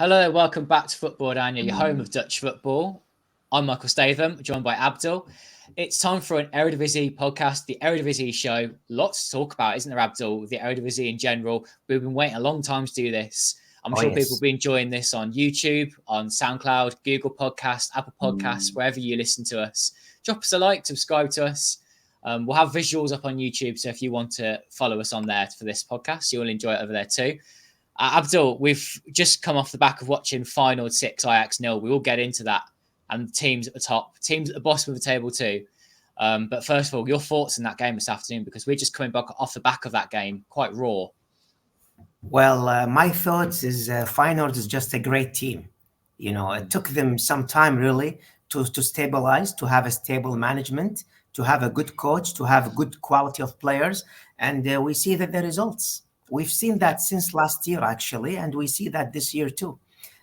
Hello, welcome back to Football-Oranje, your home of Dutch football. I'm Michael Statham, joined by Abdul. It's time for an Eredivisie podcast, the Eredivisie show. Lots to talk about, isn't there, Abdul? The Eredivisie in general. We've been waiting a long time to do this. I'm sure people will be enjoying this on YouTube, on SoundCloud, Google Podcasts, Apple Podcasts, wherever you listen to us. Drop us a like, subscribe to us. We'll have visuals up on YouTube, so if you want to follow us on there for this podcast, you'll enjoy it over there too. Abdul, we've just come off the back of watching Final 6 Ajax 0. We will get into that and teams at the top, teams at the bottom of the table too. But first of all, your thoughts on that game this afternoon, because we're just coming back off the back of that game, quite raw. Well, my thoughts is Feyenoord is just a great team. You know, it took them some time really to stabilize, to have a stable management, to have a good coach, to have a good quality of players. And we see that the results. We've seen that since last year, actually, and we see that this year too.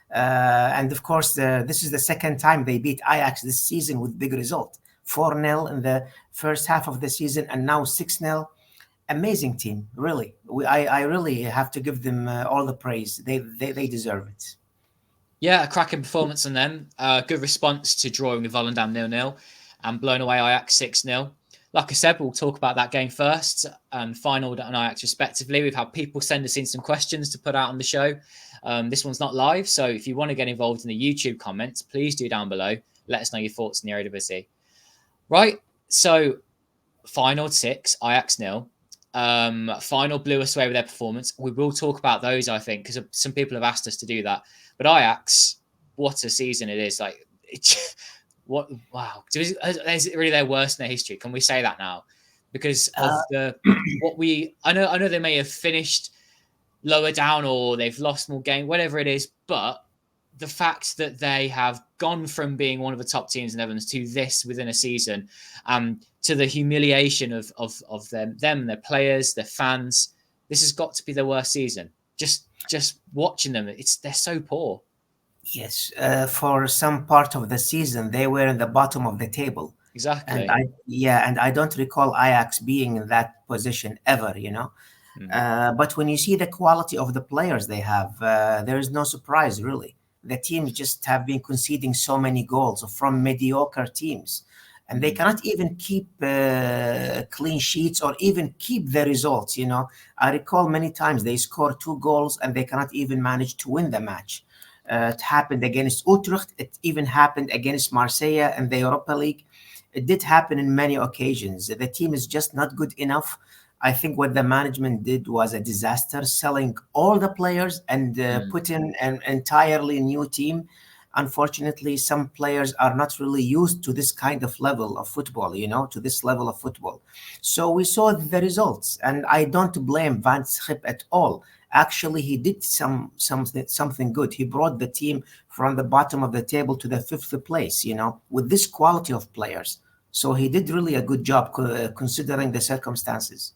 And of course, this is the second time they beat Ajax this season with big result. 4-0 in the first half of the season and now 6-0. Amazing team, really. I really have to give them all the praise. They deserve it. Yeah, a cracking performance on them. Good response to drawing with Volendam 0-0 and blowing away Ajax 6-0. Like I said, we'll talk about that game first and Feyenoord and Ajax respectively. We've had people send us in some questions to put out on the show. This one's not live, so if you want to get involved in the YouTube comments, please do down below. Let us know your thoughts in the Eredivisie. Right, so Feyenoord 6, Ajax 0. Feyenoord blew us away with their performance. We will talk about those, I think, because some people have asked us to do that. But Ajax, what a season it is! Like, what? Wow, is it really their worst in their history? Can we say that now? Because of I know they may have finished lower down or they've lost more games, whatever it is, but the fact that they have gone from being one of the top teams in the Netherlands to this within a season, to the humiliation of them, their players, their fans, this has got to be their worst season. Just watching them, they're so poor. Yes, for some part of the season, they were in the bottom of the table. Exactly. And I don't recall Ajax being in that position ever, you know. But when you see the quality of the players they have, there is no surprise, really. The teams just have been conceding so many goals from mediocre teams. And they cannot even keep clean sheets or even keep the results, you know. I recall many times they score 2 goals and they cannot even manage to win the match. It happened against Utrecht. It even happened against Marseille in the Europa League. It did happen in many occasions. The team is just not good enough. I think what the management did was a disaster, selling all the players and put in an entirely new team. Unfortunately, some players are not really used to this kind of level of football, you know, to this level of football. So we saw the results, and I don't blame Van Schip at all. Actually, he did something good. He brought the team from the bottom of the table to the 5th place, you know, with this quality of players. So he did really a good job considering the circumstances.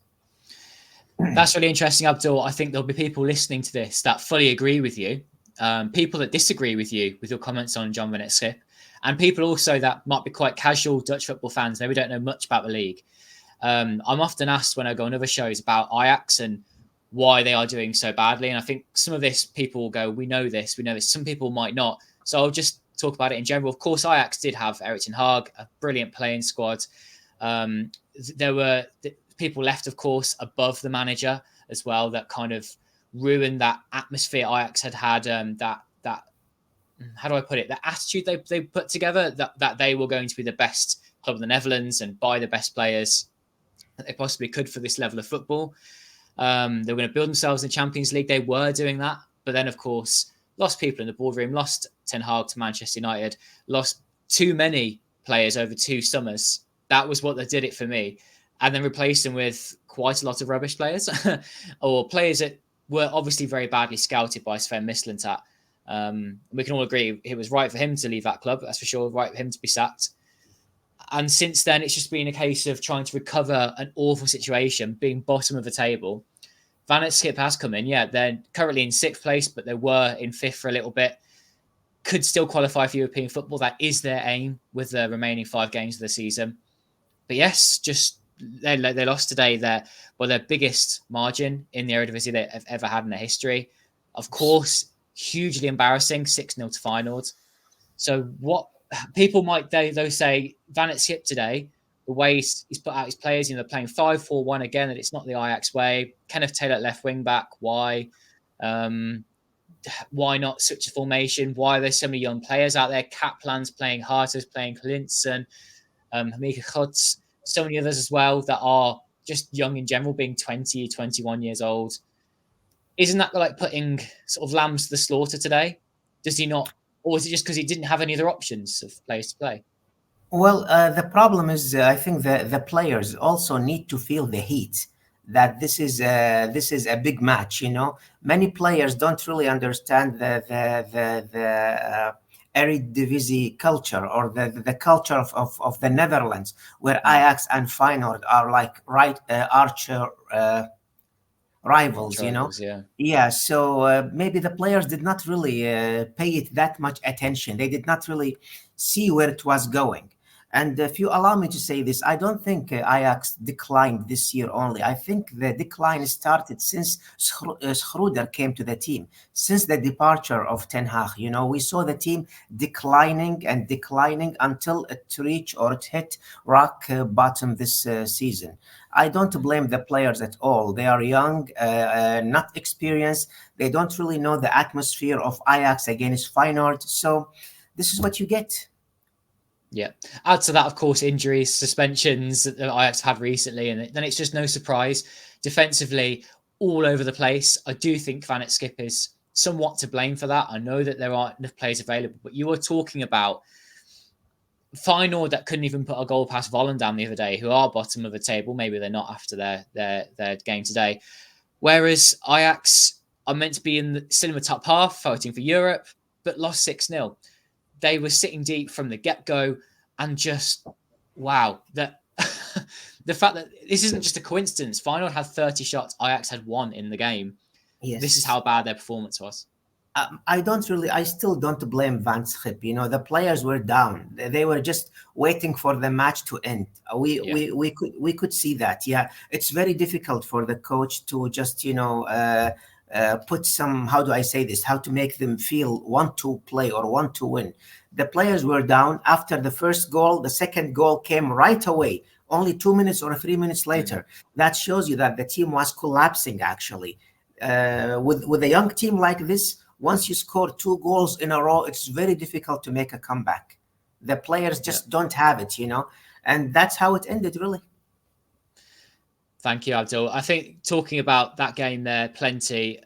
That's really interesting, Abdul. I think there'll be people listening to this that fully agree with you, people that disagree with you with your comments on John Van Schip, and people also that might be quite casual Dutch football fans, maybe don't know much about the league. I'm often asked when I go on other shows about Ajax and why they are doing so badly. And I think some of this people will go, we know this. Some people might not. So I'll just talk about it in general. Of course, Ajax did have Erik ten Hag, a brilliant playing squad. There were people left, of course, above the manager as well that kind of ruined that atmosphere Ajax had. That how do I put it? The attitude they put together that they were going to be the best club in the Netherlands and buy the best players that they possibly could for this level of football. They were going to build themselves in the Champions League. They were doing that. But then, of course, lost people in the boardroom, lost Ten Hag to Manchester United, lost too many players over 2 summers. That was what did it for me. And then replaced them with quite a lot of rubbish players or players that were obviously very badly scouted by Sven Mislintat. We can all agree it was right for him to leave that club. That's for sure. Right for him to be sacked. And since then, it's just been a case of trying to recover an awful situation, being bottom of the table. Van Schip has come in. Yeah, they're currently in 6th place, but they were in 5th for a little bit. Could still qualify for European football. That is their aim with the remaining 5 games of the season. But yes, just they lost today their biggest margin in the Eredivisie they've ever had in their history. Of course, hugely embarrassing, 6-0 to Feyenoord. So what people might they say, Van het Schip today, the way he's put out his players, they're playing 5-4-1 again, and it's not the Ajax way. Kenneth Taylor at left wing back, why? Why not such a formation? Why are there so many young players out there? Kaplan's playing, Harter's playing, Klinsen, Hamika Gutz, so many others as well that are just young in general, being 20, 21 years old. Isn't that like putting sort of lambs to the slaughter today? Does he not? Or is it just because he didn't have any other options of players to play? Well, the problem is, I think the players also need to feel the heat that this is a big match. Many players don't really understand the Eredivisie culture, or the culture of the Netherlands, where Ajax and Feyenoord are like arch rivals. Yeah. So maybe the players did not really pay it that much attention. They did not really see where it was going. And if you allow me to say this, I don't think Ajax declined this year only. I think the decline started since Schreuder came to the team, since the departure of Ten Hag. We saw the team declining and declining until it reached, or it hit rock bottom this season. I don't blame the players at all. They are young, not experienced. They don't really know the atmosphere of Ajax against Feyenoord. So this is what you get. Yeah. Add to that, of course, injuries, suspensions that Ajax had recently, and then it's just no surprise. Defensively, all over the place. I do think Van het Schip is somewhat to blame for that. I know that there aren't enough players available, but you were talking about Feyenoord that couldn't even put a goal past Volendam the other day, who are bottom of the table. Maybe they're not after their game today. Whereas Ajax are meant to be still in the top half, fighting for Europe, but lost 6-0. They were sitting deep from the get-go, and just, wow, the fact that this isn't just a coincidence. Feyenoord had 30 shots, Ajax had 1 in the game. Yes. This is how bad their performance was. I still don't blame Van Schip. The players were down. They were just waiting for the match to end. We could see that. Yeah, it's very difficult for the coach to just put some, how do I say this, how to make them feel want to play or want to win. The players were down after the first goal. The second goal came right away, only 2 minutes or 3 minutes later. Mm-hmm. That shows you that the team was collapsing, actually. With a young team like this, once you score 2 goals in a row, it's very difficult to make a comeback. The players just don't have it, and that's how it ended, really. Thank you, Abdul. I think talking about that game there plenty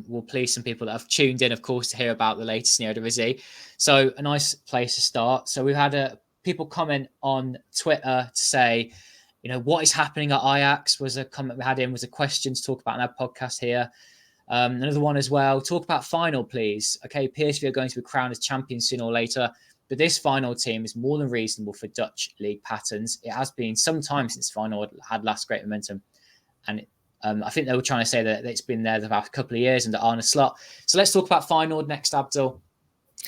will please some people that have tuned in, of course, to hear about the latest in the Eredivisie. So a nice place to start. So we've had people comment on Twitter to say, what is happening at Ajax was a comment we had in, was a question to talk about in our podcast here. Another one as well. Talk about Feyenoord, please. Okay, PSV are going to be crowned as champions sooner or later, but this Feyenoord team is more than reasonable for Dutch league patterns. It has been some time since Feyenoord had last great momentum. And I think they were trying to say that it's been there the past couple of years under Arne Slot. So let's talk about Feyenoord next, Abdul.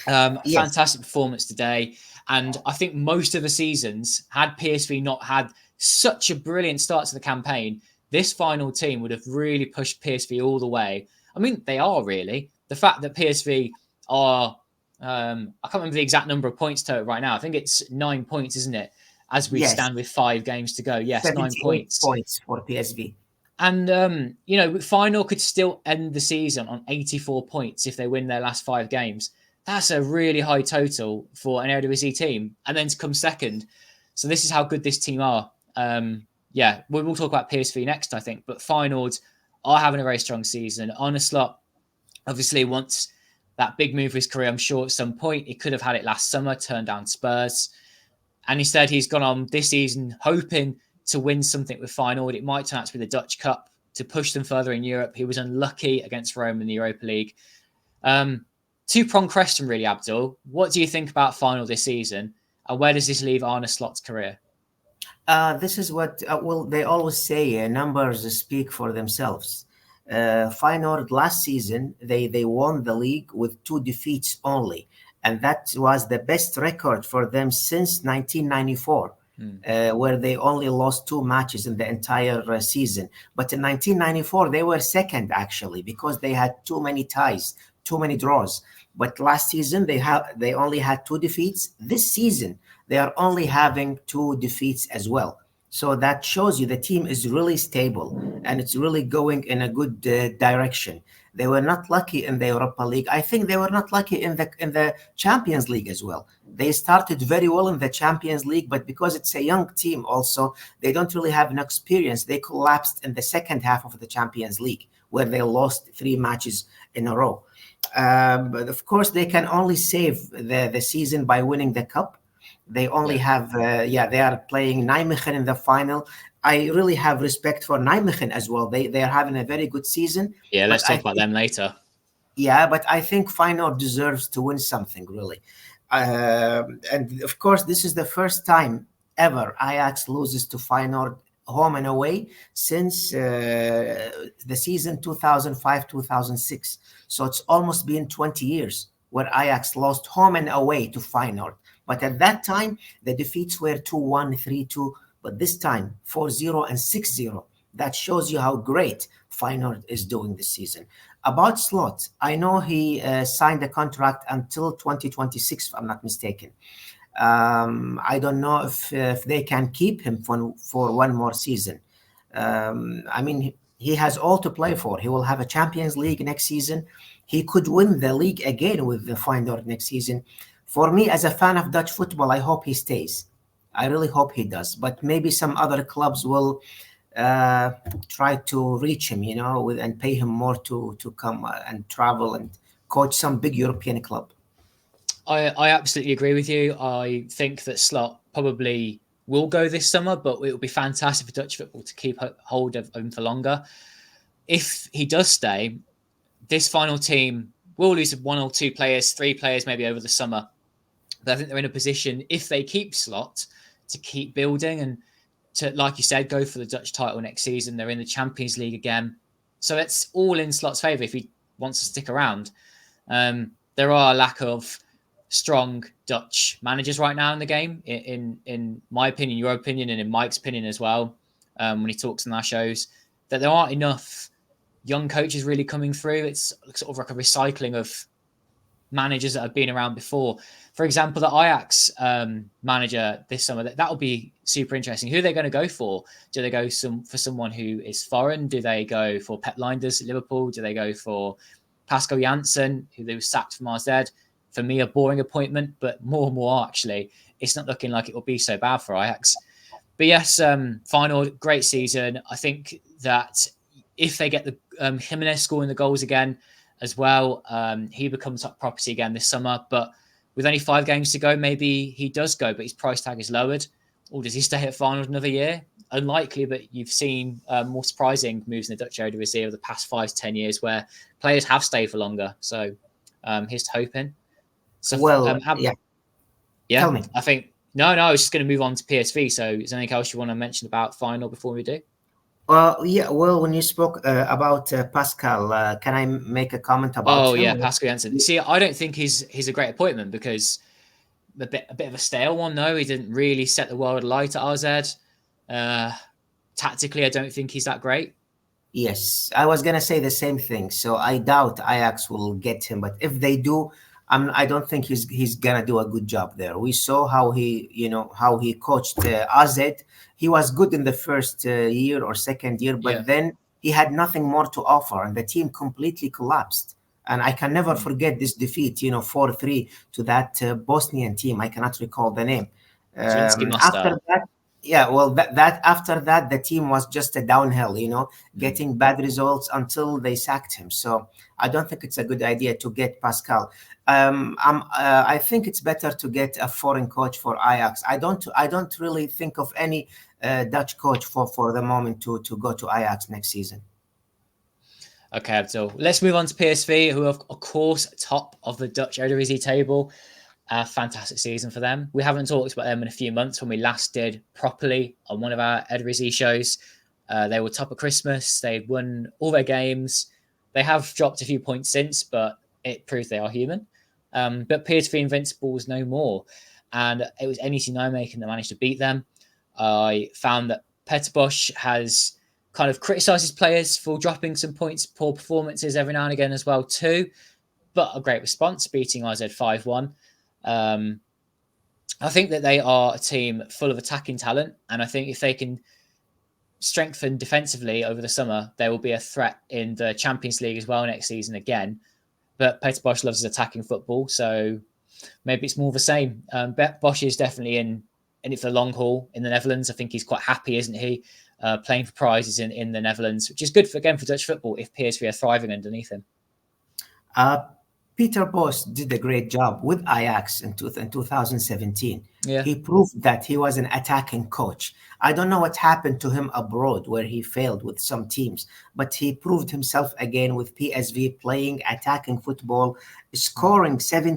Yes. Fantastic performance today. And I think most of the seasons, had PSV not had such a brilliant start to the campaign, this Feyenoord team would have really pushed PSV all the way. I mean, they are really. The fact that PSV are, I can't remember the exact number of points to it right now. I think it's 9 points, isn't it? As we stand with 5 games to go. Yes, 9 points. Points for PSV. And, Feyenoord could still end the season on 84 points if they win their last 5 games. That's a really high total for an Eredivisie team. And then to come second. So this is how good this team are. We will talk about PSV next, I think. But Feyenoord are having a very strong season. Arne Slot obviously wants that big move for his career, I'm sure, at some point. He could have had it last summer, turned down Spurs. And instead, he's gone on this season hoping to win something with Feyenoord. It might turn out to be the Dutch Cup to push them further in Europe. He was unlucky against Rome in the Europa League. Two-pronged question, really, Abdul. What do you think about Feyenoord this season? And where does this leave Arne Slot's career? This is what, they always say, numbers speak for themselves. Feyenoord last season, they won the league with 2 defeats only. And that was the best record for them since 1994. Where they only lost 2 matches in the entire season. But in 1994, they were second, actually, because they had too many ties, too many draws. But last season they only had 2 defeats. This season they are only having 2 defeats as well. So that shows you the team is really stable and it's really going in a good direction. They were not lucky in the Europa League. I think they were not lucky in the Champions League as well. They started very well in the Champions League, but because it's a young team also, they don't really have an experience. They collapsed in the second half of the Champions League, where they lost 3 matches in a row. But of course, they can only save the season by winning the cup. They only have, they are playing Nijmegen in the final. I really have respect for Nijmegen as well. They are having a very good season. Yeah, let's talk about them later. Yeah, but I think Feyenoord deserves to win something, really. And of course, this is the first time ever Ajax loses to Feyenoord home and away since the season 2005-2006. So it's almost been 20 years where Ajax lost home and away to Feyenoord. But at that time, the defeats were 2-1, 3-2. But this time, 4-0 and 6-0. That shows you how great Feyenoord is doing this season. About Slot, I know he signed a contract until 2026, if I'm not mistaken. I don't know if they can keep him for one more season. I mean, he has all to play for. He will have a Champions League next season. He could win the league again with the Feyenoord next season. For me, as a fan of Dutch football, I hope he stays. I really hope he does. But maybe some other clubs will try to reach him, and pay him more to come and travel and coach some big European club. I absolutely agree with you. I think that Slot probably will go this summer, but it will be fantastic for Dutch football to keep hold of him for longer. If he does stay, this final team will lose 1 or 2 players, 3 players maybe over the summer. But I think they're in a position, if they keep Slot, to keep building and to, like you said, go for the Dutch title next season. They're in the Champions League again. So it's all in Slot's favour if he wants to stick around. There are a lack of strong Dutch managers right now in the game, in my opinion, your opinion, and in Mike's opinion as well, when he talks on our shows, that there aren't enough young coaches really coming through. It's sort of like a recycling of managers that have been around before. For example, the Ajax manager this summer, that will be super interesting. Who are they going to go for? Do they go for someone who is foreign? Do they go for Pep Lijnders at Liverpool? Do they go for Pascal Janssen, who they were sacked from RZ? For me, a boring appointment, but more and more actually, it's not looking like it will be so bad for Ajax. But yes, final great season. I think that if they get the Jimenez scoring the goals again as well, he becomes top property again this summer. But with only 5 games to go, maybe he does go, but his price tag is lowered. Or does he stay at Feyenoord another year? Unlikely, but you've seen more surprising moves in the Dutch Eredivisie over the past 5 to 10 years where players have stayed for longer. So here's to hoping. So, yeah. Tell me. I think I was just going to move on to PSV. So, is there anything else you want to mention about final before we do? Well, when you spoke about Pascal, can I make a comment about him? Yeah, Pascal Janssen. See, I don't think he's a great appointment because a bit of a stale one, though. He didn't really set the world alight at RZ. Tactically, I don't think he's that great. Yes, I was going to say the same thing. So I doubt Ajax will get him. But if they do, I don't think he's gonna do a good job there. We saw how he coached AZ. He was good in the first year or second year, but then he had nothing more to offer, and the team completely collapsed. And I can never forget this defeat, 4-3 to that Bosnian team. I cannot recall the name. After that, after that, the team was just a downhill, getting bad results until they sacked him. So I don't think it's a good idea to get Pascal. I think it's better to get a foreign coach for Ajax. I don't really think of any Dutch coach for the moment to go to Ajax next season. Okay, Abdul. Let's move on to PSV, who are, of course, top of the Dutch Eredivisie table. Fantastic season for them. We haven't talked about them in a few months when we last did properly on one of our Eredivisie shows. They were top of Christmas. They won all their games. They have dropped a few points since, but it proves they are human. But PSV Invincibles no more. And it was NEC Nijmegen that managed to beat them. I found that Peter Bosz has kind of criticised his players for dropping some points, poor performances every now and again as well too. but a great response, beating IZ 5-1. I think that they are a team full of attacking talent, and I think if they can strengthen defensively over the summer, they will be a threat in the Champions League as well next season again. But Peter Bosz loves his attacking football, so maybe it's more of the same. Bosz is definitely in it for the long haul in the Netherlands. I think he's quite happy, isn't he? Playing for prizes in the Netherlands, which is good for Dutch football if PSV are thriving underneath him. Peter Bosz did a great job with Ajax in 2017. Yeah. He proved that he was an attacking coach. I don't know what happened to him abroad where he failed with some teams, but he proved himself again with PSV playing attacking football, scoring 89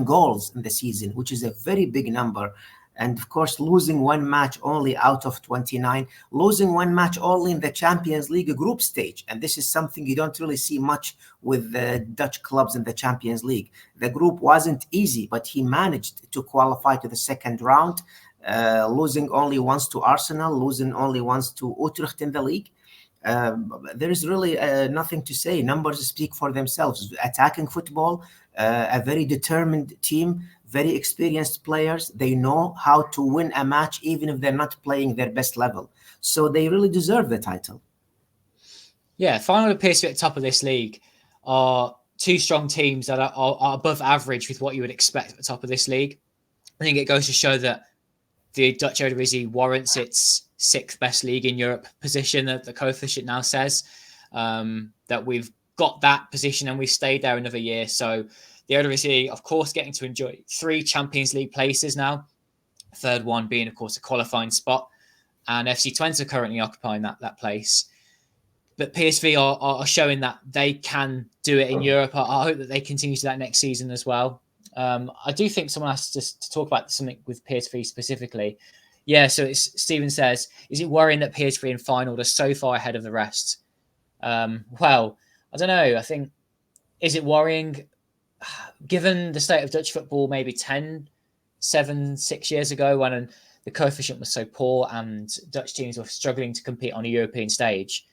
goals in the season, which is a very big number. And of course, losing one match only out of 29, losing one match only in the Champions League group stage. And this is something you don't really see much with the Dutch clubs in the Champions League. The group wasn't easy, but he managed to qualify to the second round, losing only once to Arsenal, losing only once to Utrecht in the league. There is really nothing to say. Numbers speak for themselves. Attacking football, a very determined team, very experienced players. They know how to win a match even if they're not playing their best level. So they really deserve the title. Yeah, finally appears to be at the top of this league are two strong teams that are above average with what you would expect at the top of this league. I think it goes to show that the Dutch Eredivisie warrants its sixth best league in Europe position, that the coefficient now says, that we've got that position and we've stayed there another year. So the Eredivisie, of course, getting to enjoy 3 Champions League places now. Third one being, of course, a qualifying spot. And FC Twente currently occupying that place. But PSV are showing that they can do it in Europe. I hope that they continue to that next season as well. I do think someone has to talk about something with PSV specifically. Yeah, so Stephen says, is it worrying that PSV in final are so far ahead of the rest? Well, I don't know. I think, is it worrying? Given the state of Dutch football maybe 6 years ago when the coefficient was so poor and Dutch teams were struggling to compete on a European stage,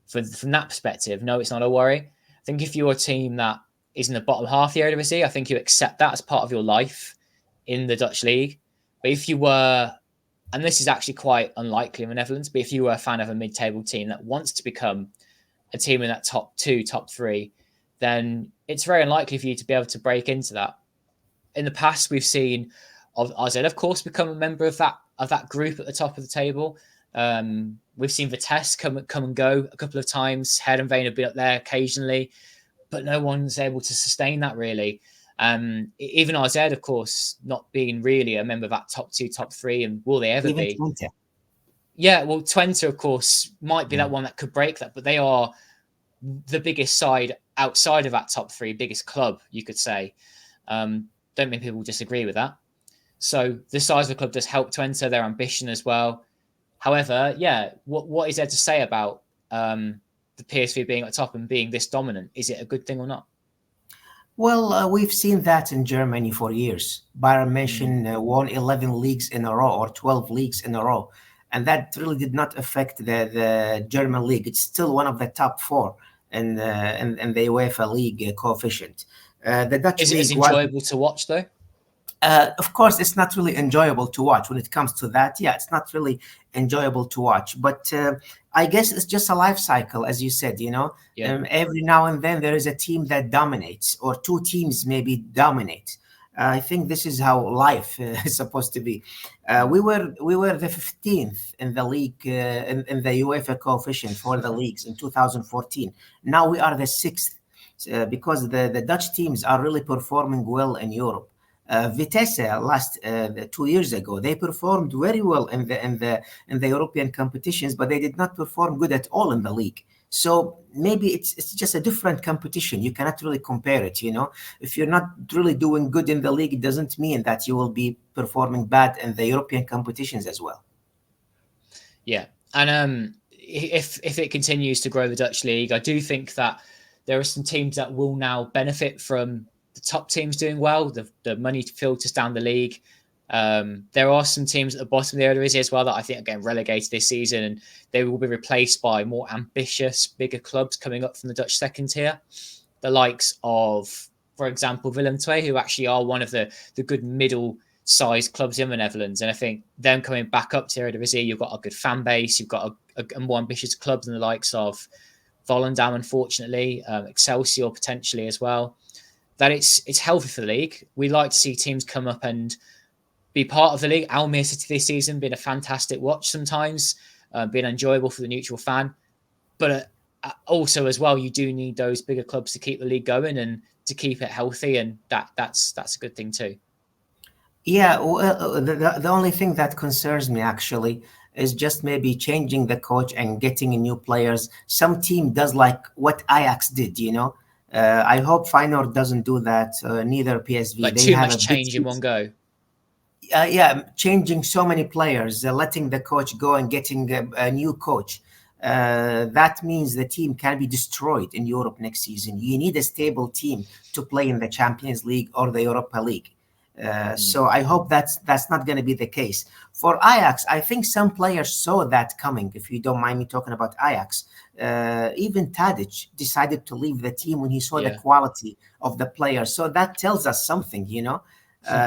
from that perspective, no, it's not a worry. I think if you're a team that is in the bottom half of the Eredivisie, I think you accept that as part of your life in the Dutch league. But if you were, and this is actually quite unlikely in the Netherlands, but if you were a fan of a mid-table team that wants to become a team in that top 2, top 3, then it's very unlikely for you to be able to break into that. In the past, we've seen AZ, of course, become a member of that group at the top of the table. We've seen Vitesse come and go a couple of times. Heerenveen have been up there occasionally, but no one's able to sustain that really. Even AZ, of course, not being really a member of that top 2, top 3, and will they ever Even be? Twente. Yeah, well, Twente, of course, might be that one that could break that, but they are the biggest side outside of that top 3, biggest club, you could say. Don't many people disagree with that. So the size of the club does help Twente, their ambition as well. However, yeah, what is there to say about the PSV being at top and being this dominant? Is it a good thing or not? Well, we've seen that in Germany for years. Bayern München won 11 leagues in a row or 12 leagues in a row. And that really did not affect the German league. It's still one of the top 4 in the UEFA league coefficient. The Dutch Is it league as enjoyable to watch, though? Of course, it's not really enjoyable to watch when it comes to that. Yeah, it's not really enjoyable to watch. But I guess it's just a life cycle, as you said, Yeah. Every now and then there is a team that dominates, or 2 teams maybe dominate. I think this is how life is supposed to be. We were the 15th in the league, in the UEFA coefficient for the leagues in 2014. Now we are the 6th because the Dutch teams are really performing well in Europe. Vitesse last 2 years ago, they performed very well in the European competitions, but they did not perform good at all in the league. So maybe it's just a different competition. You cannot really compare it. If you're not really doing good in the league, it doesn't mean that you will be performing bad in the European competitions as well. Yeah, and if it continues to grow the Dutch league, I do think that there are some teams that will now benefit from the top teams doing well. The money filters down the league. There are some teams at the bottom of the Eredivisie as well that I think are getting relegated this season, and they will be replaced by more ambitious, bigger clubs coming up from the Dutch second tier. The likes of, for example, Willem II, who actually are one of the good middle-sized clubs in the Netherlands. And I think them coming back up to Eredivisie, you've got a good fan base, you've got a more ambitious club than the likes of Volendam, unfortunately, Excelsior potentially as well. That it's healthy for the league. We like to see teams come up and be part of the league. Almere City this season been a fantastic watch sometimes, been enjoyable for the neutral fan. But also as well, you do need those bigger clubs to keep the league going and to keep it healthy, and that's a good thing too. Yeah, well, the only thing that concerns me actually is just maybe changing the coach and getting new players. Some team does like what Ajax did, you know. I hope Feyenoord doesn't do that. Neither PSV. Like they too have much a big change in one go. Yeah, changing so many players, letting the coach go and getting a new coach. That means the team can be destroyed in Europe next season. You need a stable team to play in the Champions League or the Europa League. So I hope that's not going to be the case. For Ajax, I think some players saw that coming, if you don't mind me talking about Ajax. Even Tadic decided to leave the team when he saw the quality of the players. So that tells us something, you know.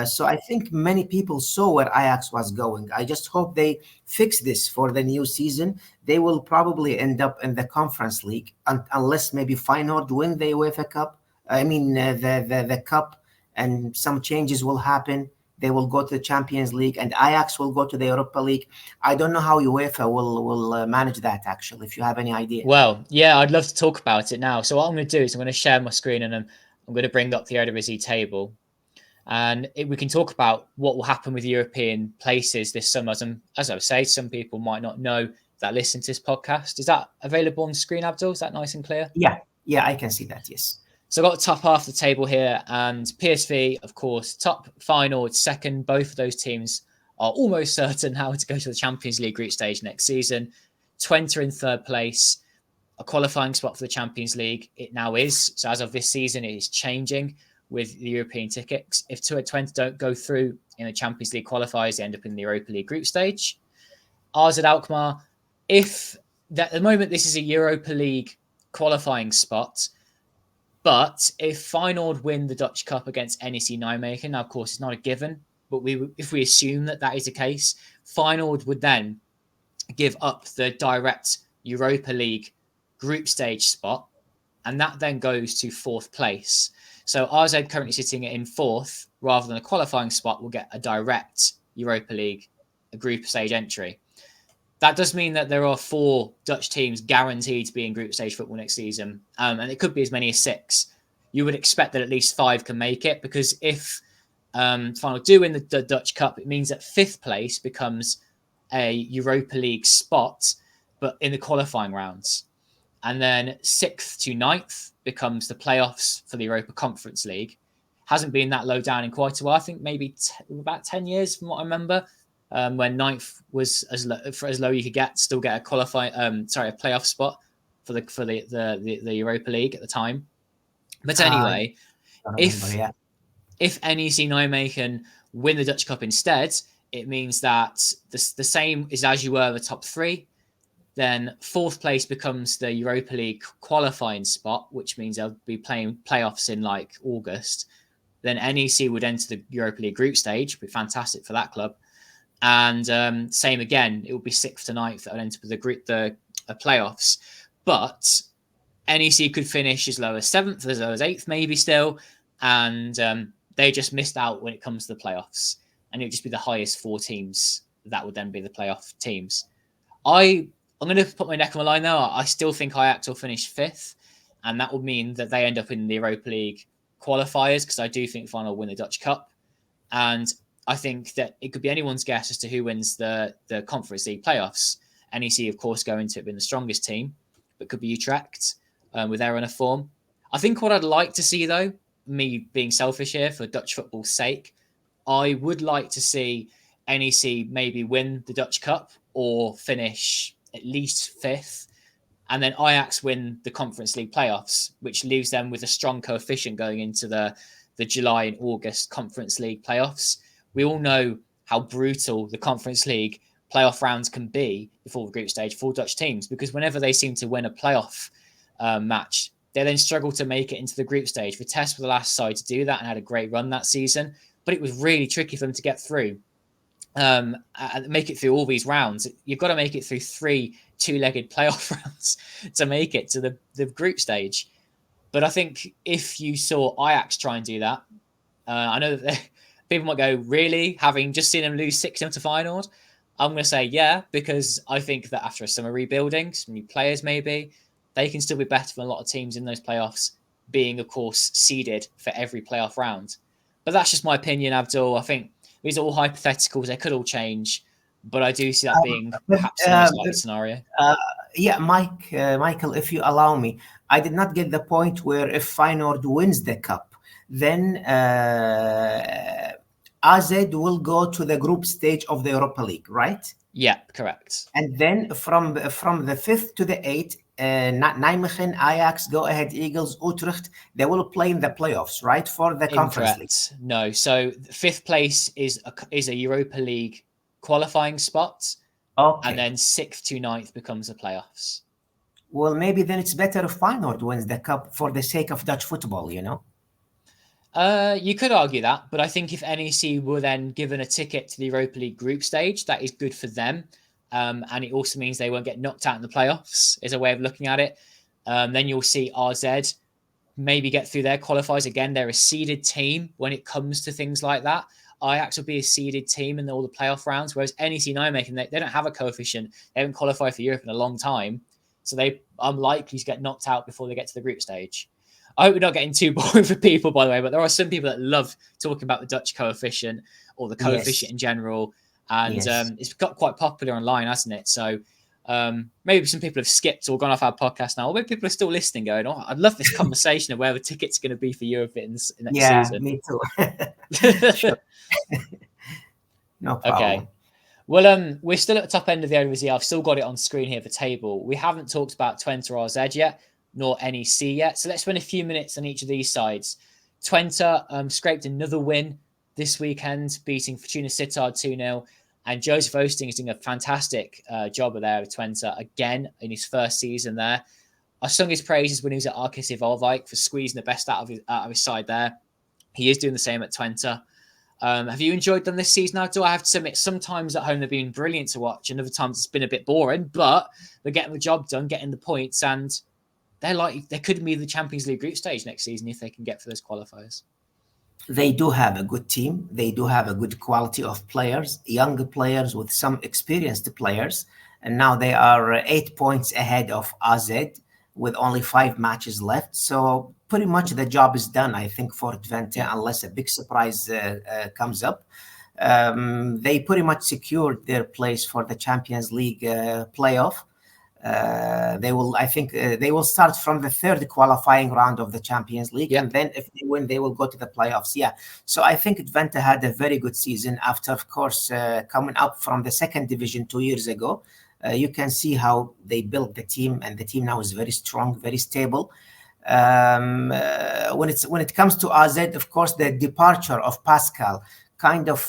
So I think many people saw where Ajax was going. I just hope they fix this for the new season. They will probably end up in the Conference League unless maybe Feyenoord win the UEFA Cup. I mean the cup, and some changes will happen. They will go to the Champions League, and Ajax will go to the Europa League. I don't know how UEFA will manage that. Actually, if you have any idea. Well, yeah, I'd love to talk about it now. So what I'm going to do is I'm going to share my screen and I'm going to bring up the Eredivisie table. And we can talk about what will happen with European places this summer. As I say, some people might not know that listen to this podcast. Is that available on the screen, Abdul? Is that nice and clear? Yeah, I can see that, yes. So I've got the top half of the table here, and PSV, of course, top, Feyenoord second. Both of those teams are almost certain how to go to the Champions League group stage next season. Twente in third place, a qualifying spot for the Champions League. It now is. So as of this season, it is changing with the European tickets. If Twente don't go through in the Champions League qualifiers, they end up in the Europa League group stage. AZ Alkmaar, at the moment this is a Europa League qualifying spot, but if Feyenoord win the Dutch Cup against NEC Nijmegen, now of course it's not a given, but if we assume that is the case, Feyenoord would then give up the direct Europa League group stage spot, and that then goes to fourth place. So AZ currently sitting in fourth, rather than a qualifying spot, will get a direct Europa League group stage entry. That does mean that there are 4 Dutch teams guaranteed to be in group stage football next season, and it could be as many as 6. You would expect that at least 5 can make it, because if Feyenoord do win the Dutch Cup, it means that 5th place becomes a Europa League spot, but in the qualifying rounds. And then 6th to 9th becomes the playoffs for the Europa Conference League. Hasn't been that low down in quite a while. I think maybe about 10 years from what I remember, when 9th was as low you could get, still get a playoff spot for the Europa League at the time. But anyway, if NEC Nijmegen win the Dutch Cup instead, it means that the same is as you were the top 3. Then 4th place becomes the Europa League qualifying spot, which means they'll be playing playoffs in like August. Then NEC would enter the Europa League group stage, would be fantastic for that club. And same again, it would be 6th to 9th that would enter the playoffs. But NEC could finish as low as 7th, as low as 8th, maybe still. And they just missed out when it comes to the playoffs. And it would just be the highest 4 teams that would then be the playoff teams. I'm going to put my neck on the line now. I still think Ajax will finish 5th, and that would mean that they end up in the Europa League qualifiers, because I do think Feyenoord will win the Dutch Cup. And I think that it could be anyone's guess as to who wins the Conference League playoffs. NEC, of course, going to have been the strongest team, but could be Utrecht with their run of form. I think what I'd like to see, though, me being selfish here for Dutch football's sake, I would like to see NEC maybe win the Dutch Cup or finish at least 5th, and then Ajax win the Conference League playoffs, which leaves them with a strong coefficient going into the July and August Conference League playoffs. We all know how brutal the Conference League playoff rounds can be before the group stage for Dutch teams, because whenever they seem to win a playoff match, they then struggle to make it into the group stage. Vitesse were the last side to do that and had a great run that season, but it was really tricky for them to get through. And make it through all these rounds. You've got to make it through 3 two-legged playoff rounds to make it to the group stage. But I think if you saw Ajax try and do that, I know that people might go, really? Having just seen them lose 6-0 to Feyenoord? I'm going to say yeah, because I think that after a summer rebuilding, some new players maybe, they can still be better than a lot of teams in those playoffs, being, of course, seeded for every playoff round. But that's just my opinion, Abdul. I think these are all hypotheticals. They could all change. But I do see that being perhaps the most likely scenario. Yeah, Michael, if you allow me, I did not get the point where if Feyenoord wins the cup, then AZ will go to the group stage of the Europa League, right? Yeah, correct. And then from the 5th to the 8th, Nijmegen, Ajax, Go Ahead Eagles, Utrecht, they will play in the playoffs, right? For the Conference League. No. So 5th place is a Europa League qualifying spot. Okay. And then 6th to 9th becomes the playoffs. Well, maybe then it's better if Feyenoord wins the cup for the sake of Dutch football, you know? You could argue that, but I think if NEC were then given a ticket to the Europa League group stage, that is good for them. And it also means they won't get knocked out in the playoffs, is a way of looking at it. Then you'll see RZ maybe get through their qualifiers. Again, they're a seeded team when it comes to things like that. Ajax will be a seeded team in all the playoff rounds, whereas NEC Nijmegen, they don't have a coefficient. They haven't qualified for Europe in a long time. So they are likely to get knocked out before they get to the group stage. I hope we're not getting too boring for people, by the way, but there are some people that love talking about the Dutch coefficient or the coefficient in general. And it's got quite popular online, hasn't it? So maybe some people have skipped or gone off our podcast now, or maybe people are still listening going, oh, I'd love this conversation of where the ticket's going to be for Europe next season. Yeah, me too. Sure. No problem. Okay. Well, we're still at the top end of the Eredivisie. I've still got it on screen here, the table. We haven't talked about Twente or RZ yet, nor NEC yet. So let's spend a few minutes on each of these sides. Twente scraped another win this weekend, beating Fortuna Sittard 2-0. And Joseph Oosting is doing a fantastic job there with Twente again in his first season there. I sung his praises when he was at RKC Waalwijk for squeezing the best out of his side there. He is doing the same at Twente. Have you enjoyed them this season, Abdul? I have to admit, sometimes at home they've been brilliant to watch, and other times it's been a bit boring, but they're getting the job done, getting the points, and they could be the Champions League group stage next season if they can get for those qualifiers. They do have a good team. They do have a good quality of players, young players with some experienced players, and now they are 8 points ahead of AZ with only 5 matches left. So pretty much the job is done, I think, for Twente, unless a big surprise comes up. They pretty much secured their place for the Champions League playoff. They will start from the 3rd qualifying round of the Champions League, and then if they win, they will go to the playoffs. Yeah, so I think Twente had a very good season after, of course, coming up from the 2nd division 2 years ago. You can see how they built the team, and the team now is very strong, very stable. When it comes to AZ, of course, the departure of Pascal kind of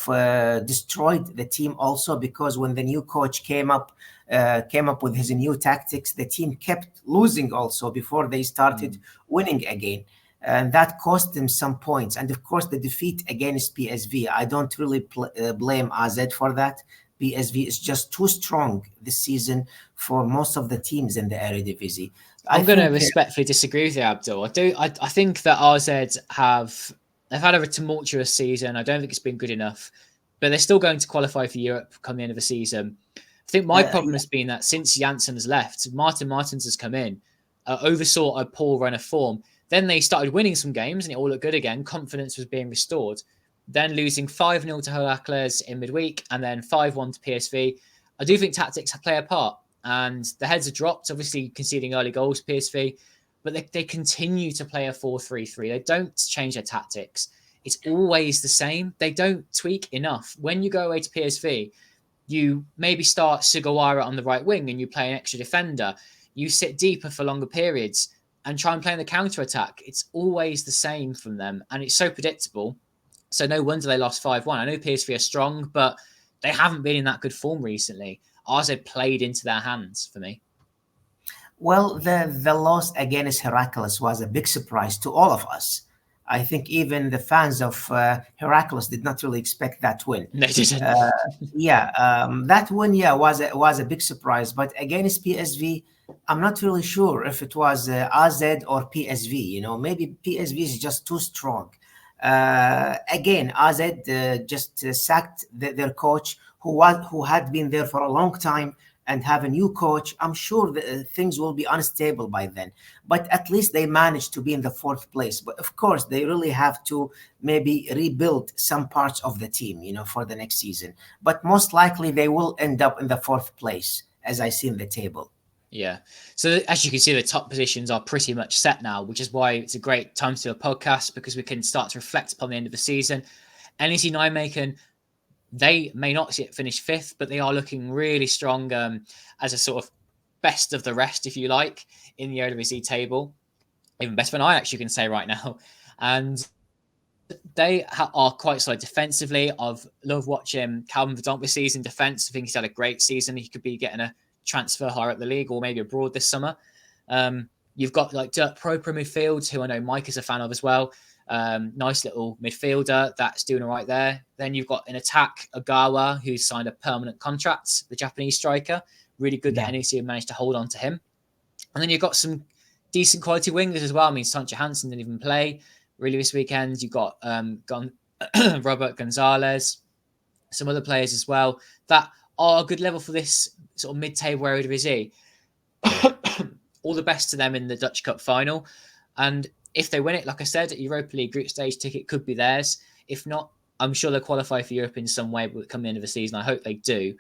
destroyed the team also, because when the new coach came up with his new tactics, the team kept losing also before they started winning again. And that cost them some points. And of course, the defeat against PSV, I don't really blame AZ for that. PSV is just too strong this season for most of the teams in the Eredivisie. I'm going to respectfully disagree with you, Abdul. I think that RZ they've had a tumultuous season. I don't think it's been good enough, but they're still going to qualify for Europe come the end of the season. I think my problem has been that since Janssen has left, Martin Martins has come in, oversaw a poor run of form. Then they started winning some games and it all looked good again. Confidence was being restored. Then losing 5-0 to Heracles in midweek and then 5-1 to PSV. I do think tactics play a part, and the heads are dropped, obviously conceding early goals to PSV, but they continue to play a 4-3-3. They don't change their tactics. It's always the same. They don't tweak enough. When you go away to PSV, you maybe start Sugawara on the right wing and you play an extra defender. You sit deeper for longer periods and try and play in the counter-attack. It's always the same from them, and it's so predictable. So no wonder they lost 5-1. I know PSV are strong, but they haven't been in that good form recently. AZ played into their hands for me. Well, the loss against Heracles was a big surprise to all of us. I think even the fans of Heracles did not really expect that win. They didn't. That win, was a big surprise. But against PSV, I'm not really sure if it was AZ or PSV. Maybe PSV is just too strong. Again, AZ just sacked their coach, who had been there for a long time, and have a new coach. I'm sure things will be unstable by then. But at least they managed to be in the fourth place. But of course, they really have to maybe rebuild some parts of the team, for the next season. But most likely they will end up in the fourth place, as I see in the table. Yeah. So as you can see, the top positions are pretty much set now, which is why it's a great time to do a podcast, because we can start to reflect upon the end of the season. NEC Nijmegen, they may not yet finish fifth, but they are looking really strong as a sort of best of the rest, if you like, in the Eredivisie table. Even best for Ajax, you can say right now. And they are quite solid defensively. I've loved watching Calvin Verdonk this season defense. I think he's had a great season. He could be getting a transfer higher up the league or maybe abroad this summer. You've got like Dirk Proper midfield, who I know Mike is a fan of as well. Nice little midfielder that's doing all right there. Then you've got in attack Ogawa, who's signed a permanent contract, the Japanese striker. Really good that NEC have managed to hold on to him. And then you've got some decent quality wingers as well. I mean, Sancho Hansen didn't even play really this weekend. You've got Robert Gonzalez, some other players as well that are a good level for this sort of mid-table Eredivisie. All the best to them in the Dutch Cup final. And if they win it, like I said, Europa League group stage ticket could be theirs. If not, I'm sure they'll qualify for Europe in some way come the end of the season. I hope they do.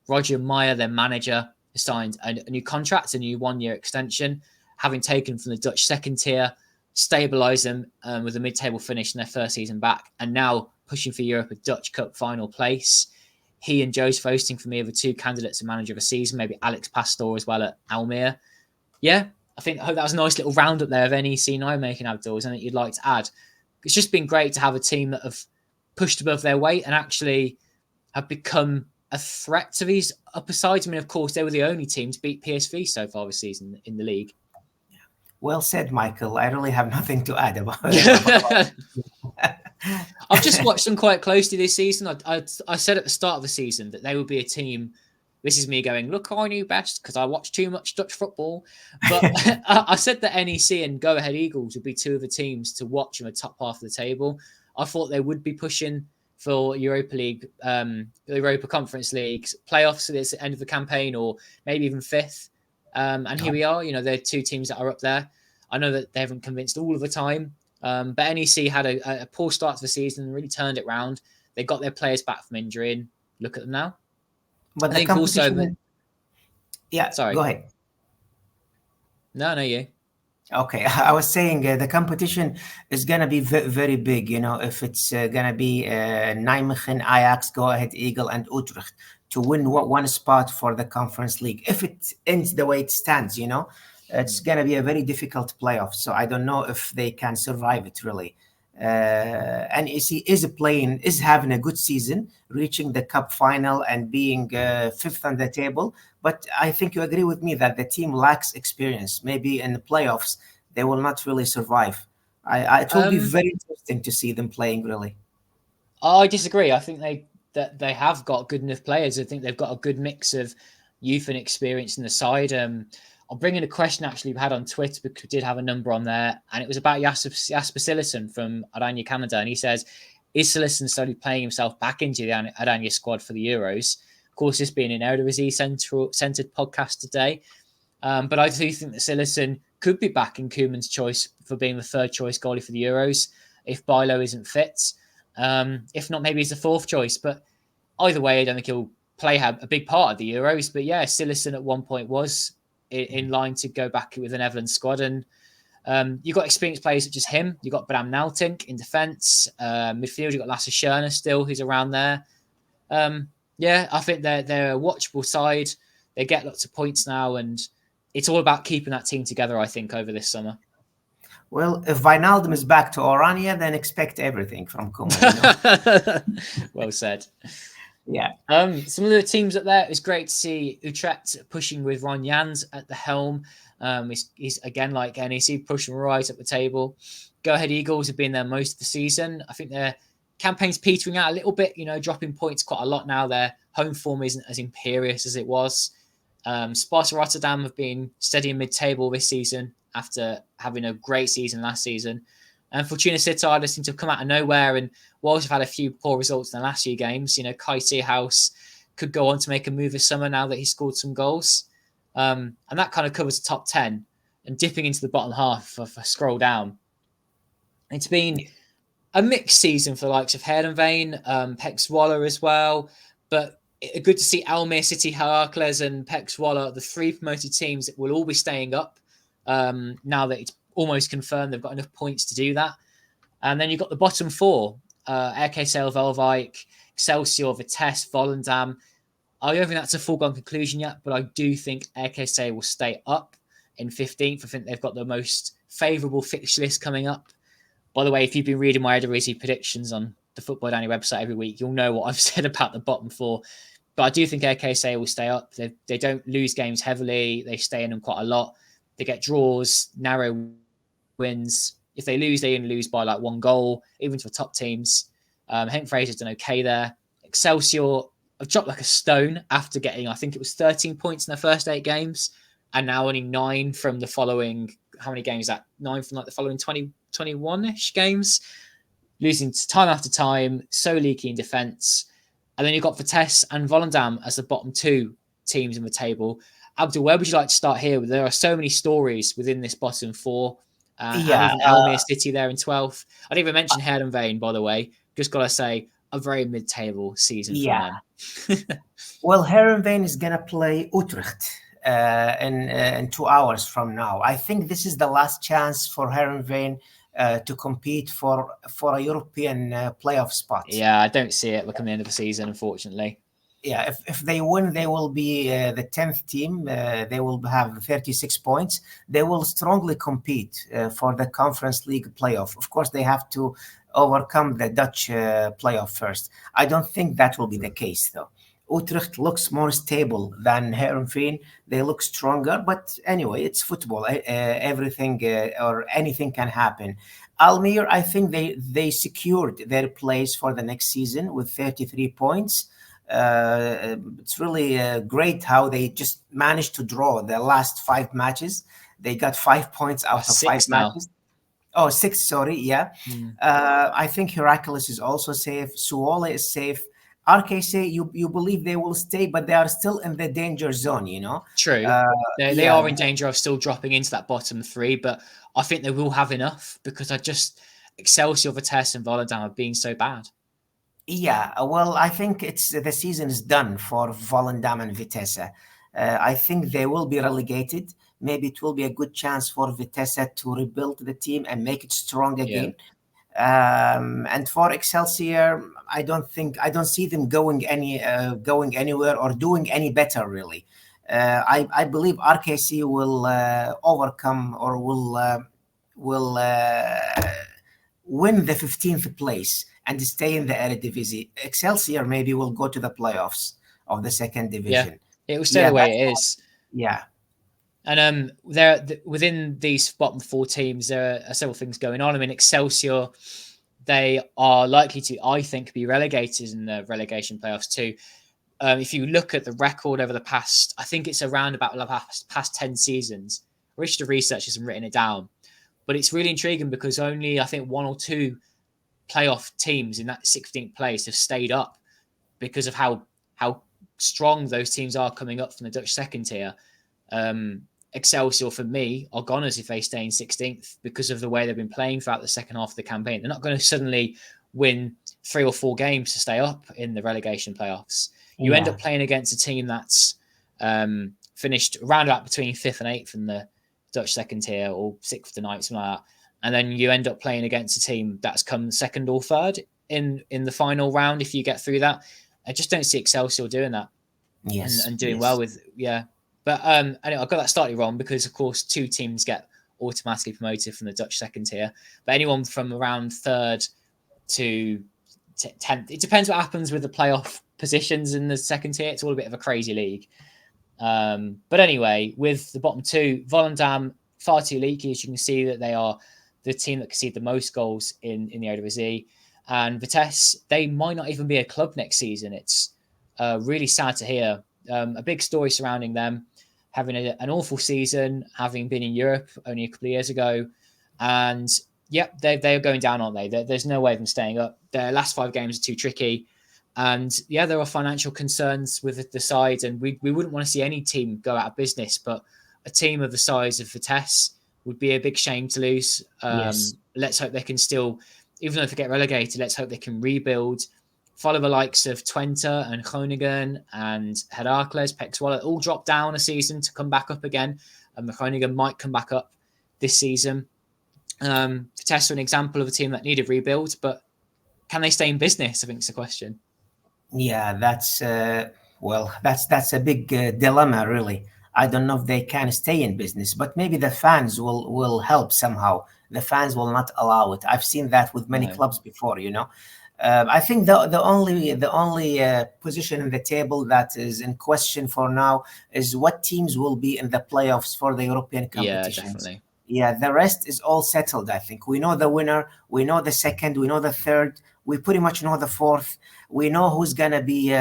Roger Meyer, their manager, has signed a new contract, a new 1-year extension, having taken from the Dutch second tier, stabilised them with a mid-table finish in their first season back, and now pushing for Europe, a Dutch Cup final place. He and Joost Voesting, for me, are the two candidates for manager of the season, maybe Alex Pastoor as well at Almere. Yeah, I hope that was a nice little roundup there of NEC Nijmegen, Abdul. Is anything you'd like to add? It's just been great to have a team that have pushed above their weight and actually have become a threat to these upper sides. I mean, of course, they were the only team to beat PSV so far this season in the league. Well said, Michael. I really have nothing to add about it. I've just watched them quite closely this season. I said at the start of the season that they would be a team. This is me going, look, I knew best because I watched too much Dutch football. But I said that NEC and Go Ahead Eagles would be two of the teams to watch in the top half of the table. I thought they would be pushing for Europa League, Europa Conference League playoffs at the end of the campaign, or maybe even fifth. And here we are. They're two teams that are up there. I know that they haven't convinced all of the time, but NEC had a poor start to the season and really turned it round. They got their players back from injury, and look at them now. But I think also, sorry. Go ahead. No, you. Okay, I was saying the competition is going to be very big. If it's going to be Nijmegen, Ajax, Go Ahead Eagle, and Utrecht to win one spot for the Conference League. If it ends the way it stands, it's going to be a very difficult playoff. So I don't know if they can survive it really. NEC is having a good season, reaching the cup final and being fifth on the table. But I think you agree with me that the team lacks experience. Maybe in the playoffs, they will not really survive. It will be very interesting to see them playing, really. I disagree. I think they have got good enough players. I think they've got a good mix of youth and experience in the side. I'll bring in a question actually we had on Twitter because we did have a number on there, and it was about Jasper Cillessen from Oranje Canada, and he says, is Cillessen slowly playing himself back into the Oranje squad for the Euros? Of course, this being an Eredivisie centered podcast today, but I do think that Cillessen could be back in Koeman's choice for being the third choice goalie for the Euros if Bijlo isn't fit. If not, maybe he's the fourth choice, but either way, I don't think he'll play a big part of the Euros. But yeah, Cillessen at one point was in line to go back with the Netherlands squad. And you've got experienced players such as him. You've got Bram Naltink in defence. Midfield, you've got Lasse Schöne still, who's around there. I think they're a watchable side. They get lots of points now, and it's all about keeping that team together, I think, over this summer. Well, if Wijnaldum is back to Oranje, then expect everything from Koeman. You know? Well said. Yeah. Some of the teams up there, it's great to see Utrecht pushing with Ron Jans at the helm. He's again, like NEC, pushing right up the table. Go Ahead Eagles have been there most of the season. I think their campaign's petering out a little bit, dropping points quite a lot now. Their home form isn't as imperious as it was. Sparta Rotterdam have been steady in mid-table this season after having a great season last season. And Fortuna Sittard seem to have come out of nowhere, and whilst have had a few poor results in the last few games, Kai Seahouse could go on to make a move this summer now that he scored some goals. And that kind of covers the top 10. And dipping into the bottom half, if I scroll down, it's been a mixed season for the likes of Heerenveen, Pek Zwolle as well. But good to see Almere City, Heracles and Pek Zwolle, the three promoted teams that will all be staying up now that it's almost confirmed they've got enough points to do that. And then you've got the bottom four, RKC Waalwijk, Excelsior, Vitesse, Volendam. I don't think that's a foregone conclusion yet, but I do think RKC will stay up in 15th. I think they've got the most favourable fixture list coming up. By the way, if you've been reading my Eredivisie predictions on the Football-Oranje website every week, you'll know what I've said about the bottom four. But I do think RKC will stay up. They don't lose games heavily. They stay in them quite a lot. They get draws, narrow wins. If they lose, they only lose by like one goal, even to the top teams. Henk Fraser's done okay there. Excelsior have dropped like a stone after getting, I think it was 13 points in their first 8 games, and now only 9 from the following, how many games is that? 9 from like the following 21-ish games. Losing time after time, so leaky in defence. And then you've got Vitesse and Volendam as the bottom 2 teams in the table. Abdul, where would you like to start here? There are so many stories within this bottom 4. And even Almere City there in 12th. I didn't even mention Heerenveen, by the way. Just got to say, a very mid-table season for them. Well, Heerenveen is going to play Utrecht in 2 hours from now. I think this is the last chance for Heerenveen to compete for a European playoff spot. Yeah, I don't see it looking at the end of the season, unfortunately. Yeah, if they win, they will be the 10th team. They will have 36 points. They will strongly compete for the Conference League playoff. Of course, they have to overcome the Dutch playoff first. I don't think that will be the case, though. Utrecht looks more stable than Heerenveen. They look stronger, but anyway, it's football. Everything or anything can happen. Almere, I think they secured their place for the next season with 33 points. It's really great how they just managed to draw the last 5 matches. They got 5 points out of 5 matches. Oh, 6, sorry. Yeah. I think Heracles is also safe. Zwolle is safe. RKC, you believe they will stay, but they are still in the danger zone, True. They are in danger of still dropping into that bottom 3, but I think they will have enough because Excelsior, Vitesse and Volendam have been so bad. Yeah, well, I think the season is done for Volendam and Vitesse. I think they will be relegated. Maybe it will be a good chance for Vitesse to rebuild the team and make it strong again. And for Excelsior, I don't see them going anywhere or doing any better really. I believe RKC will overcome or will win the 15th place and stay in the Eredivisie. Excelsior maybe will go to the playoffs of the 2nd division. Yeah, it will stay the way it is. Yeah. And within these bottom 4 teams, there are several things going on. I mean, Excelsior, they are likely to, I think, be relegated in the relegation playoffs too. If you look at the record over the past, I think it's around about the past 10 seasons. Richard Research hasn't written it down, but it's really intriguing because only, I think, 1 or 2 playoff teams in that 16th place have stayed up because of how strong those teams are coming up from the Dutch second tier. Excelsior, for me, are goners if they stay in 16th because of the way they've been playing throughout the second half of the campaign. They're not going to suddenly win 3 or 4 games to stay up in the relegation playoffs. You end up playing against a team that's finished around about between 5th and 8th in the Dutch second tier, or 6th to 9th, something like that. And then you end up playing against a team that's come 2nd or 3rd in the final round if you get through that. I just don't see Excelsior doing that. Yes. And doing well with, But anyway, I got that slightly wrong because, of course, 2 teams get automatically promoted from the Dutch second tier. But anyone from around 3rd to 10th, it depends what happens with the playoff positions in the second tier. It's all a bit of a crazy league. But anyway, with the bottom 2, Volendam, far too leaky, as you can see that they are the team that conceded the most goals in the Eredivisie. And Vitesse, they might not even be a club next season. It's really sad to hear. A big story surrounding them, having an awful season, having been in Europe only a couple of years ago. And yep, they are going down, aren't they? There's no way of them staying up. Their last 5 games are too tricky. And yeah, there are financial concerns with the side. And we wouldn't want to see any team go out of business. But a team of the size of Vitesse would be a big shame to lose. Yes. Let's hope they can still, even though if they get relegated, let's hope they can rebuild. Follow the likes of Twente and Groningen and Heracles, Pek Zwolle, all dropped down a season to come back up again. And the Groningen might come back up this season. Vitesse are an example of a team that needed rebuild, but can they stay in business? I think is the question. Yeah, that's a big dilemma, really. I don't know if they can stay in business, but maybe the fans will help somehow. The fans will not allow it. I've seen that with many clubs before, you know. I think the only position in the table that is in question for now is what teams will be in the playoffs for the European competitions. Yeah, definitely. Yeah, the rest is all settled, I think. We know the winner, we know the second, we know the third, we pretty much know the fourth. We know who's going to be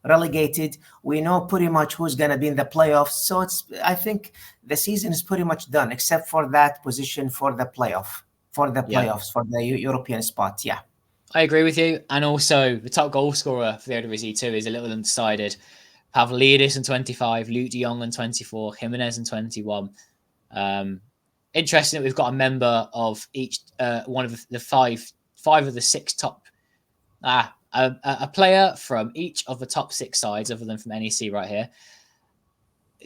relegated. We know pretty much who's going to be in the playoffs. So I think the season is pretty much done, except for that position for the playoffs, for the European spot. Yeah. I agree with you. And also, the top goal scorer for the Eredivisie too is a little undecided. Pavlidis in 25, Luke de Jong in 24, Jimenez in 21. Interesting that we've got a member of each one of the five of the 6 top. A player from each of the top 6 sides, other than from NEC right here.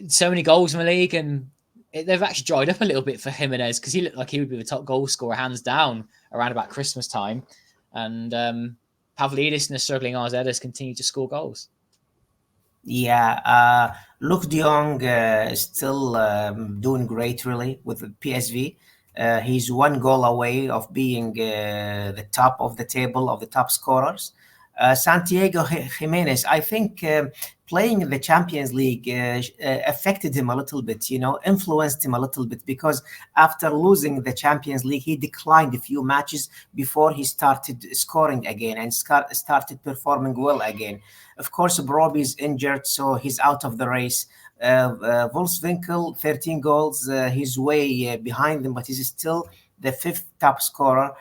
So many goals in the league, and they've actually dried up a little bit for Jimenez because he looked like he would be the top goal scorer hands down around about Christmas time. And Pavlidis and the struggling RZ has continued to score goals. Yeah, Luke de Jong is still doing great, really, with PSV. He's 1 goal away of being the top of the table of the top scorers. Santiago Jimenez, I think playing in the Champions League affected him a little bit, you know, influenced him a little bit, because after losing the Champions League, he declined a few matches before he started scoring again and started performing well again. Of course, Broby is injured, so he's out of the race. Wolfswinkel, 13 goals. He's way behind them, but he's still the 5th top scorer.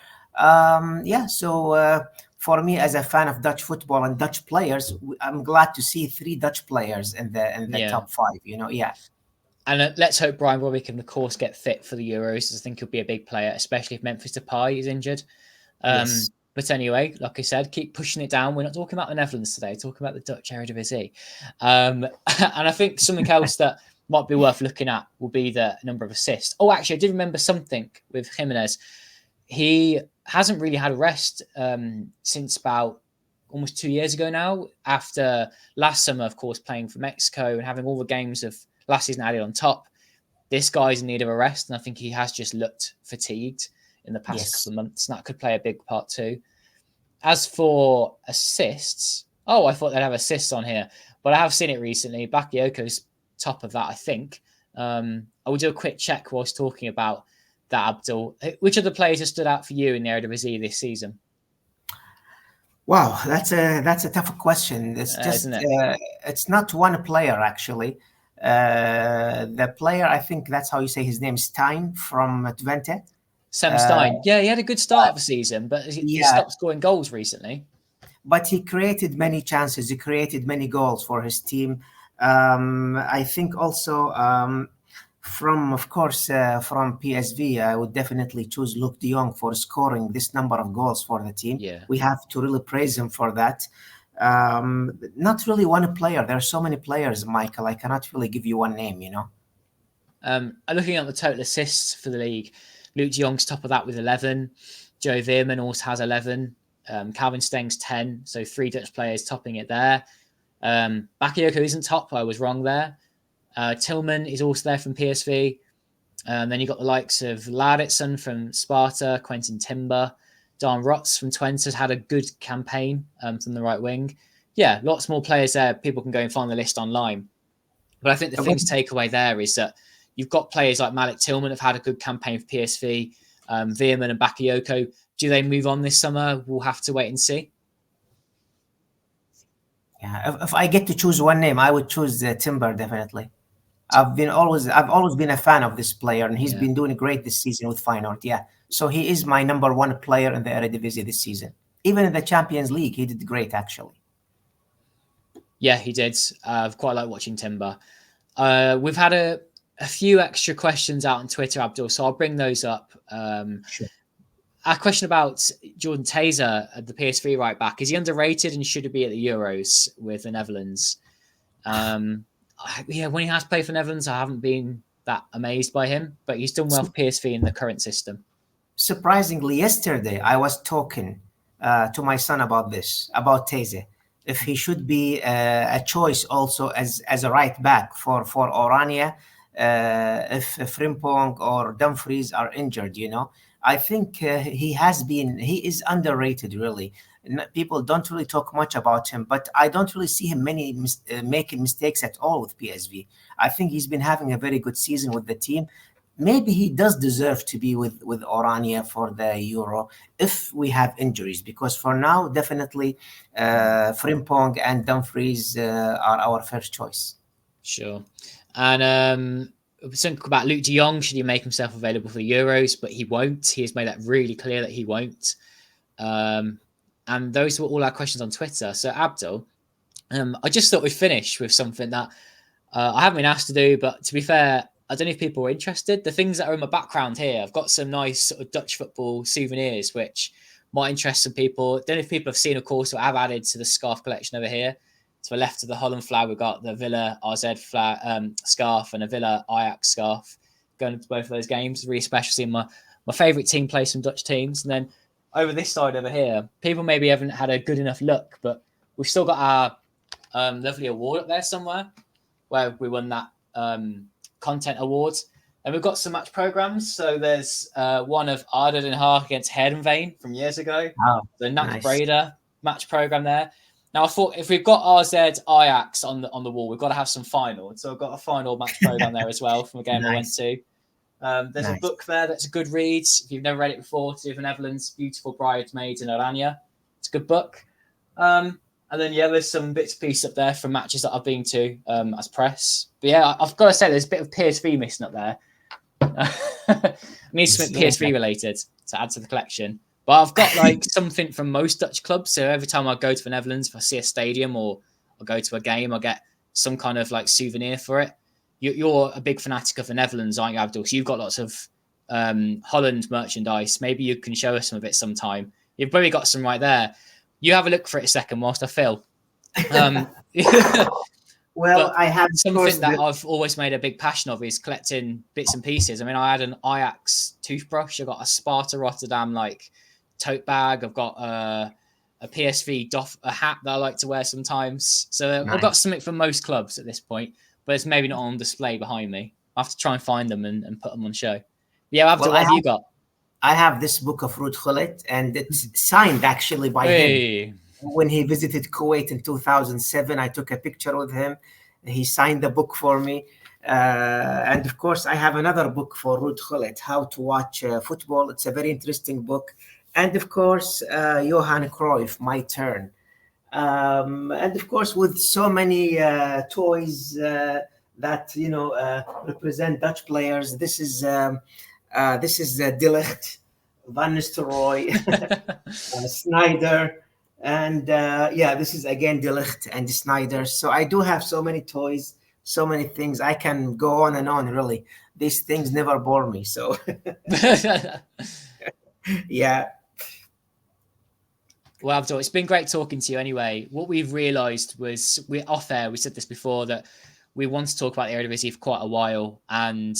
For me, as a fan of Dutch football and Dutch players, I'm glad to see 3 Dutch players in the top 5. You know, yeah. And let's hope Brian Robbie can, of course, get fit for the Euros. I think he'll be a big player, especially if Memphis Depay is injured. Yes. But anyway, like I said, keep pushing it down. We're not talking about the Netherlands today. We're talking about the Dutch Eredivisie. And I think something else that might be worth looking at will be the number of assists. Oh, actually, I did remember something with Jimenez. He hasn't really had a rest since about almost 2 years ago now, after last summer, of course, playing for Mexico and having all the games of last season added on top. This guy's in need of a rest, and I think he has just looked fatigued in the past couple of months, and that could play a big part too. As for assists, I thought they'd have assists on here, but I have seen it recently. Bakayoko's top of that, I think. I will do a quick check whilst talking about that, Abdul. Which of the players have stood out for you in the Eredivisie this season? Wow, that's a tough question. It's just it's not one player actually. The player, I think that's how you say his name, Stein from Twente. Sam Stein. Yeah, he had a good start of the season, but he stopped scoring goals recently. But he created many chances. He created many goals for his team. I think also from PSV, I would definitely choose Luke de Jong for scoring this number of goals for the team. Yeah. We have to really praise him for that. Not really one player. There are so many players, Michael. I cannot really give you one name, you know. Looking at the total assists for the league, Luke de Jong's top of that with 11. Joe Veerman also has 11. Calvin Steng's 10. So 3 Dutch players topping it there. Bakayoko isn't top. I was wrong there. Tillman is also there from PSV. Then you got the likes of Laditson from Sparta, Quentin Timber, Dan Rotz from Twente has had a good campaign from the right wing. Yeah, lots more players there. People can go and find the list online. But I think the thing to take away there is that you've got players like Malik Tillman have had a good campaign for PSV, Veerman and Bakayoko. Do they move on this summer? We'll have to wait and see. Yeah, if I get to choose one name, I would choose Timber definitely. I've always been a fan of this player, and he's been doing great this season with Feyenoord. Yeah, so he is my number one player in the Eredivisie this season. Even in the Champions League, he did great actually. Yeah, he did. I've quite like watching Timber. We've had a few extra questions out on Twitter, Abdul, so I'll bring those up. Sure. A question about Jordan Taser at the PSV right back. Is he underrated and should he be at the Euros with the Netherlands? When he has played for Netherlands, I haven't been that amazed by him, but he's done well for PSV in the current system. Surprisingly, yesterday I was talking to my son about Taser, if he should be a choice also as a right back for Oranje, if Frimpong or Dumfries are injured, I think he is underrated, really. People don't really talk much about him, but I don't really see him making mistakes at all with PSV. I think he's been having a very good season with the team. Maybe he does deserve to be with Oranje for the Euro if we have injuries, because for now, definitely Frimpong and Dumfries are our first choice. Sure. And something about Luke de Jong, should he make himself available for the Euros? But he won't. He has made that really clear that he won't. And those were all our questions on Twitter. So, Abdul, I just thought we'd finish with something that I haven't been asked to do, but to be fair, I don't know if people are interested. The things that are in my background here, I've got some nice sort of Dutch football souvenirs, which might interest some people. I don't know if people have seen, of course, what I've added to the scarf collection over here. To the left of the Holland flag, we've got the Villa RZ flag, scarf and a Villa Ajax scarf going to both of those games. Really special seeing my favourite team play some Dutch teams. And then over this side over here, people maybe haven't had a good enough look, but we've still got our lovely award up there somewhere where we won that content awards. And we've got some match programs. So there's one of Arda Den Haag against Heerenveen from years ago. Oh, the Nat nice. Breda match program there. Now I thought if we've got RZ Ajax on the wall, we've got to have some final. So I've got a final match program there as well from a game Nice. I went to. There's a book there that's a good read. If you've never read it before, to the Netherlands, Beautiful Bridesmaids in Oranje. It's a good book. And then, there's some bits and pieces up there from matches that I've been to as press. But I've got to say, there's a bit of PSV missing up there. I need something PSV related to add to the collection. But I've got something from most Dutch clubs. So every time I go to the Netherlands, if I see a stadium or I go to a game, I get some kind of souvenir for it. You're a big fanatic of the Netherlands, aren't you, Abdul? So you've got lots of Holland merchandise. Maybe you can show us some of it sometime. You've probably got some right there. You have a look for it a second whilst I fill. Well, I have something that I've always made a big passion of is collecting bits and pieces. I mean, I had an Ajax toothbrush. I got a Sparta Rotterdam tote bag. I've got a PSV a hat that I like to wear sometimes. So nice. I've got something for most clubs at this point, but it's maybe not on display behind me. I have to try and find them and put them on show. Yeah, Abdul, what have you got? I have this book of Ruud Gullit, and it's signed actually by him. When he visited Kuwait in 2007, I took a picture with him. He signed the book for me. And of course, I have another book for Ruud Gullit, How to Watch Football. It's a very interesting book. And of course, Johan Cruyff, My Turn. And of course, with so many toys that represent Dutch players. This is De Ligt, Van Nistelrooy, Snyder, and this is again De Ligt and Snyder. So I do have so many toys, so many things. I can go on and on. Really, these things never bore me. So yeah. Well, Abdul, it's been great talking to you anyway. What we've realised was, we're off air, we said this before, that we want to talk about the Eredivisie for quite a while. And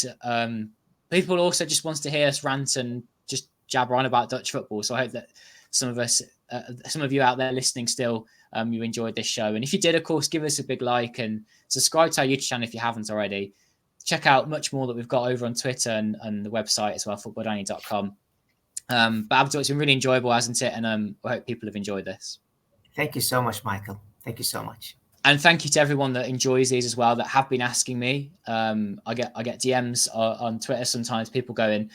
people also just want to hear us rant and just jabber on about Dutch football. So I hope that some of you out there listening still, you enjoyed this show. And if you did, of course, give us a big like and subscribe to our YouTube channel if you haven't already. check out much more that we've got over on Twitter and the website as well, football-oranje.com. But Abdul, it's been really enjoyable, hasn't it? And I hope people have enjoyed this. Thank you so much, Michael. Thank you so much. And thank you to everyone that enjoys these as well, that have been asking me. I get DMs on Twitter sometimes, people going,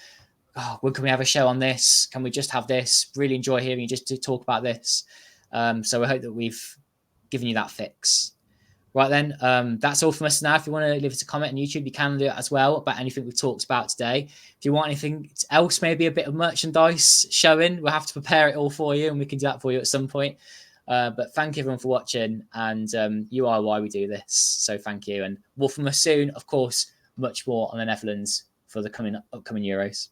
oh, when can we have a show on this? Can we just have this? Really enjoy hearing you just to talk about this. So I hope that we've given you that fix. Right then, that's all from us now. If you want to leave us a comment on YouTube, you can do it as well about anything we've talked about today. If you want anything else, maybe a bit of merchandise showing, we'll have to prepare it all for you, and we can do that for you at some point. But thank you everyone for watching, and you are why we do this. So thank you, and more from us soon. Of course, much more on the Netherlands for the upcoming Euros.